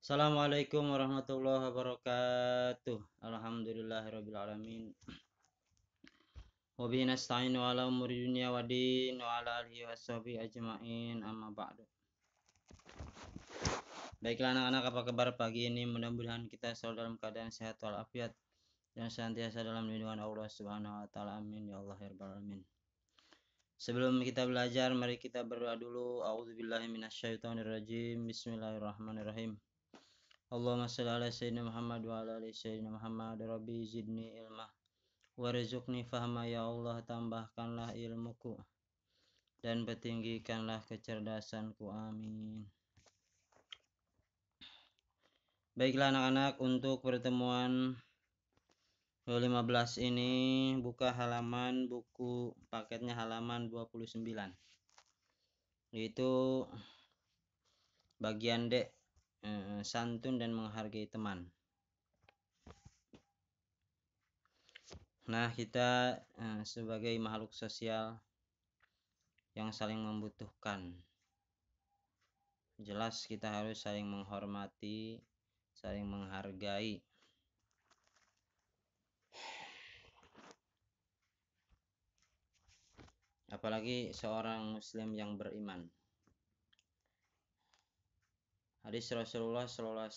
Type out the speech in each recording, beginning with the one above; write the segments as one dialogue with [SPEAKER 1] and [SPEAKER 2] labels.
[SPEAKER 1] Assalamualaikum warahmatullahi wabarakatuh. Alhamdulillahirabbil alamin. Wa bihi nasta'inu ala umuri dunya waddin wa ala alihi washabihi ajmain amma ba'du. Baiklah anak-anak, apa kabar pagi ini? Mudah-mudahan kita selalu dalam keadaan sehat walafiat dan senantiasa dalam lindungan Allah Subhanahu wa taala. Amin ya Allah ya rabbal alamin. Sebelum kita belajar, mari kita berdoa dulu. A'udzubillahi minasyaitonirrajim. Bismillahirrahmanirrahim. Allahumma shalli ala sayyidina Muhammad wa ala ali sayyidina Muhammad. Rabbi zidni ilma warzuqni fahma, ya Allah tambahkanlah ilmuku dan bertinggikanlah kecerdasanku, amin. Baiklah anak-anak, untuk pertemuan 15 ini buka halaman buku paketnya halaman 29, yaitu bagian D, santun dan menghargai teman. Nah, kita sebagai makhluk sosial yang saling membutuhkan, jelas kita harus saling menghormati, saling menghargai. Apalagi seorang muslim yang beriman. Hadis Rasulullah SAW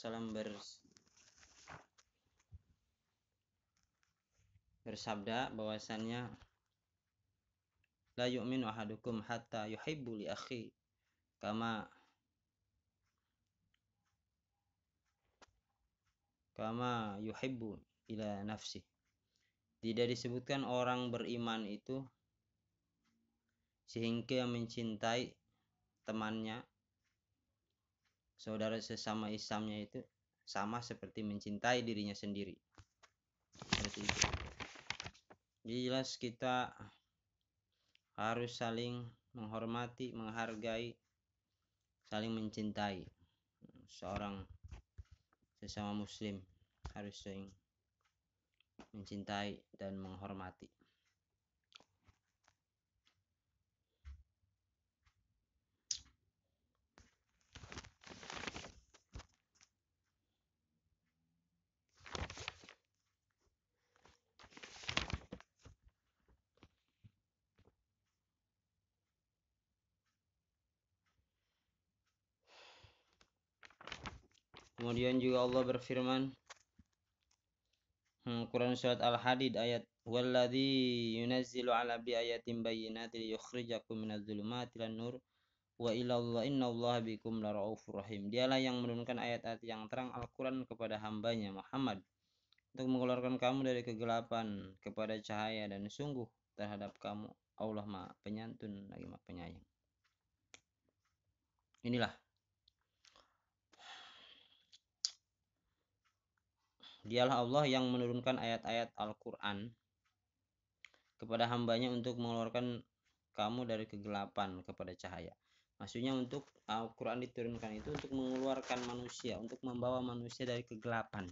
[SPEAKER 1] bersabda bahwasannya la yu'minu ahadukum hatta yuhibbu li akhi kama yuhibbu ila nafsi. Tidak disebutkan orang beriman itu sehingga mencintai temannya, saudara sesama Islamnya itu sama seperti mencintai dirinya sendiri. Seperti itu. Jadi jelas kita harus saling menghormati, menghargai, saling mencintai. Seorang sesama muslim harus saling mencintai dan menghormati. Kemudian juga Allah berfirman, Quran surat Al-Hadid ayat walladzi yunazzilu 'ala abdi ayatin bayyinatin liyukhrijakum minadz zulumati ilan nur wa ilallahi innallaha bikum laraufur rahim. Dialah yang menurunkan ayat-ayat yang terang Al-Quran kepada hambanya Muhammad untuk mengeluarkan kamu dari kegelapan kepada cahaya, dan sungguh terhadap kamu Allah Maha Penyantun lagi Maha Penyayang. Inilah dialah Allah yang menurunkan ayat-ayat Al-Quran kepada hambanya untuk mengeluarkan kamu dari kegelapan kepada cahaya. Maksudnya untuk Al-Quran diturunkan itu untuk mengeluarkan manusia, untuk membawa manusia dari kegelapan.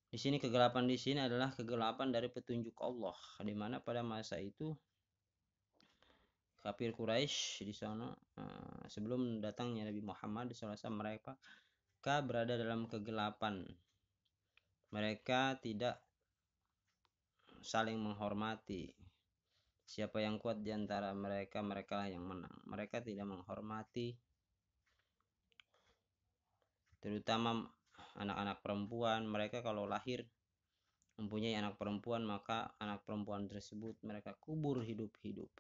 [SPEAKER 1] Di sini kegelapan di sini adalah kegelapan dari petunjuk Allah, di mana pada masa itu kafir Quraisy di sana sebelum datangnya Nabi Muhammad SAW, mereka berada dalam kegelapan. Mereka tidak saling menghormati. Siapa yang kuat di antara mereka, merekalah yang menang. Mereka tidak menghormati terutama anak-anak perempuan. Mereka kalau lahir mempunyai anak perempuan, maka anak perempuan tersebut mereka kubur hidup-hidup.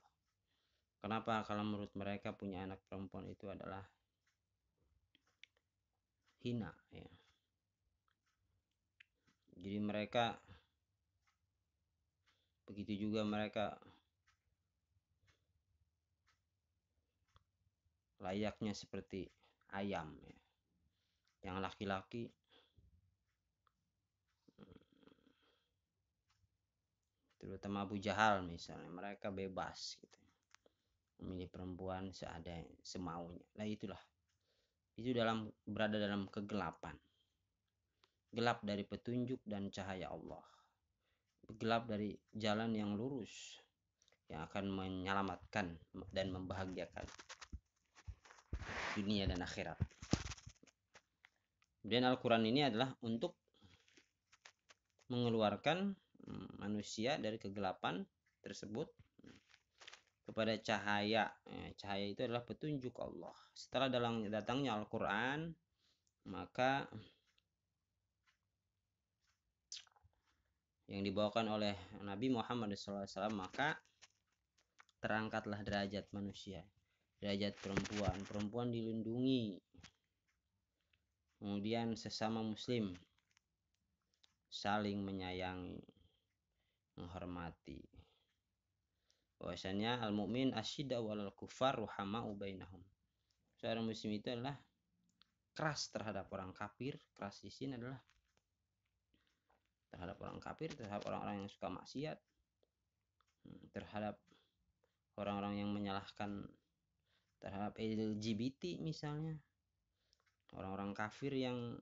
[SPEAKER 1] Kenapa? Kalau menurut mereka punya anak perempuan itu adalah hina, ya. Jadi mereka begitu juga, mereka layaknya seperti ayam, ya. Yang laki-laki terutama Abu Jahal misalnya, mereka bebas gitu, memilih perempuan semaunya. Nah itulah, itu berada dalam kegelapan, gelap dari petunjuk dan cahaya Allah, gelap dari jalan yang lurus yang akan menyelamatkan dan membahagiakan dunia dan akhirat. Kemudian Al-Quran ini adalah untuk mengeluarkan manusia dari kegelapan tersebut kepada cahaya. Cahaya itu adalah petunjuk Allah. Setelah datangnya Al-Quran, maka yang dibawakan oleh Nabi Muhammad SAW, maka terangkatlah derajat manusia, derajat perempuan. Perempuan dilindungi. Kemudian sesama muslim saling menyayangi, menghormati. Bahwasanya al-mu'min asyidda walal kufar ruhama'u bainahum. Seorang muslim itu adalah keras terhadap orang kafir. Keras di sini adalah terhadap orang kafir, terhadap orang-orang yang suka maksiat, terhadap orang-orang yang menyalahkan, terhadap LGBT misalnya, orang-orang kafir yang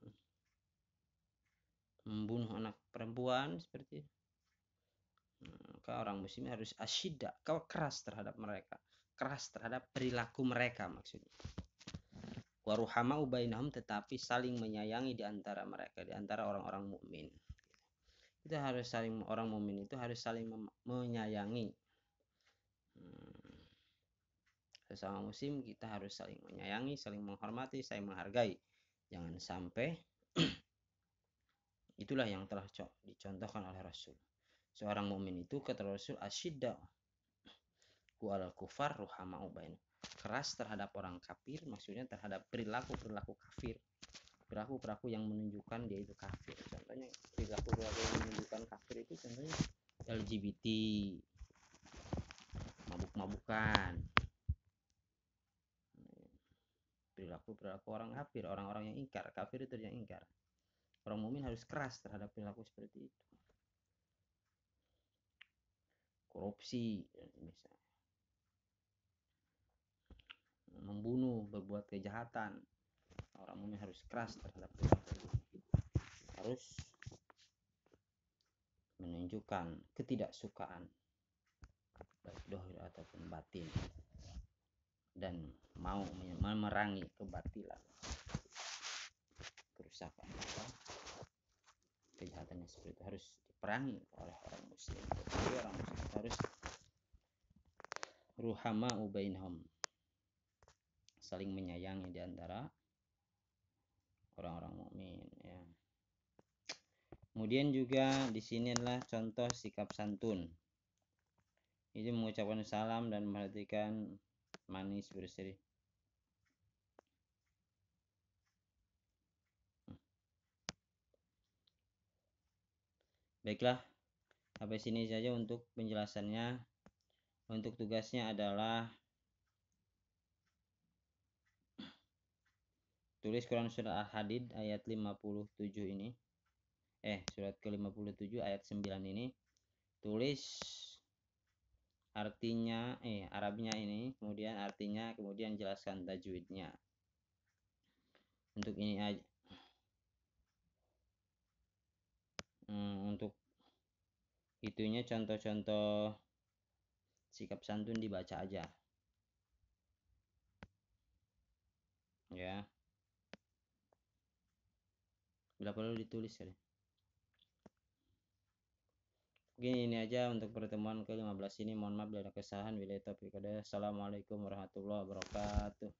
[SPEAKER 1] membunuh anak perempuan seperti itu. Maka orang muslim harus asyidda, kau keras terhadap mereka, keras terhadap perilaku mereka maksudnya. Waruhama'u bainahum, tetapi saling menyayangi di antara mereka, di antara orang-orang mukmin. Kita harus saling, orang mukmin itu harus saling menyayangi. Sesama muslim kita harus saling menyayangi, saling menghormati, saling menghargai. Jangan sampai itulah yang telah dicontohkan oleh Rasul. Seorang mukmin itu kata Rasul asyidda wal kufar ruhama'u bainahum. Keras terhadap orang kafir, maksudnya terhadap perilaku-perilaku kafir. Perilaku-perilaku yang menunjukkan dia itu kafir. Contohnya perilaku-perilaku yang menunjukkan kafir itu contohnya LGBT, mabuk-mabukan. Perilaku-perilaku orang kafir, orang-orang yang ingkar. Kafir itu yang ingkar. Orang mukmin harus keras terhadap perilaku seperti itu. Korupsi misalnya, membunuh, berbuat kejahatan, orang mukmin harus keras terhadap perilaku itu. Harus menunjukkan ketidaksukaan baik dohir ataupun batin, dan mau memerangi kebatilan, kerusakan, kejahatan yang seperti itu harus diperangi oleh orang muslim. Jadi orang muslim harus ruhama'u bainahum, saling menyayangi di antara orang-orang mukmin, ya. Kemudian juga di sini adalah contoh sikap santun. Ini mengucapkan salam dan memperhatikan manis berseri. Baiklah, sampai sini saja untuk penjelasannya. Untuk tugasnya adalah tulis Quran surat Al-Hadid ayat 57 ini. Surat ke-57 ayat 9 ini. Tulis artinya, Arabnya ini, kemudian artinya, kemudian jelaskan tajwidnya. Untuk ini aja. Untuk itunya contoh-contoh sikap santun dibaca aja. Ya. Bila perlu ditulis ya. Mungkin ini aja untuk pertemuan ke-15 ini. Mohon maaf bila ada kesalahan. Assalamualaikum warahmatullahi wabarakatuh.